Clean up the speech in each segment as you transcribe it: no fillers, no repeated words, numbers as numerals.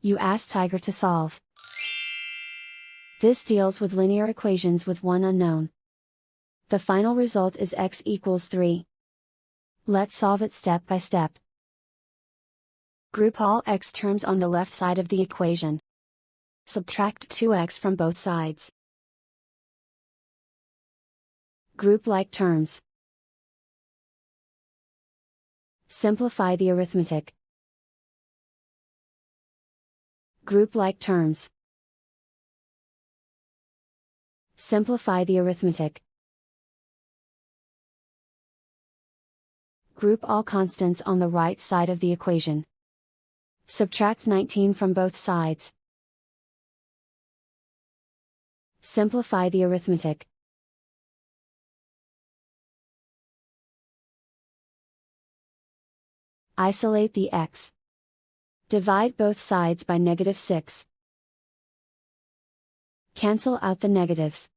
You ask Tiger to solve. This deals with linear equations with one unknown. The final result is x equals 3. Let's solve it step by step. Group all x terms on the left side of the equation. Subtract 2x from both sides. Group like terms. Simplify the arithmetic. Group like terms. Simplify the arithmetic. Group all constants on the right side of the equation. Subtract 19 from both sides. Simplify the arithmetic. Isolate the x. Divide both sides by -6. Cancel out the negatives.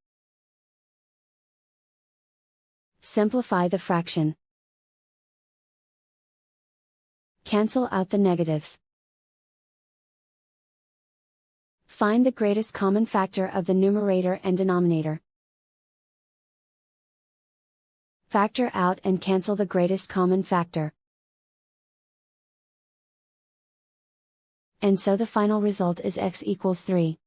Simplify the fraction. Cancel out the negatives. Find the greatest common factor of the numerator and denominator. Factor out and cancel the greatest common factor. And so the final result is x equals 3.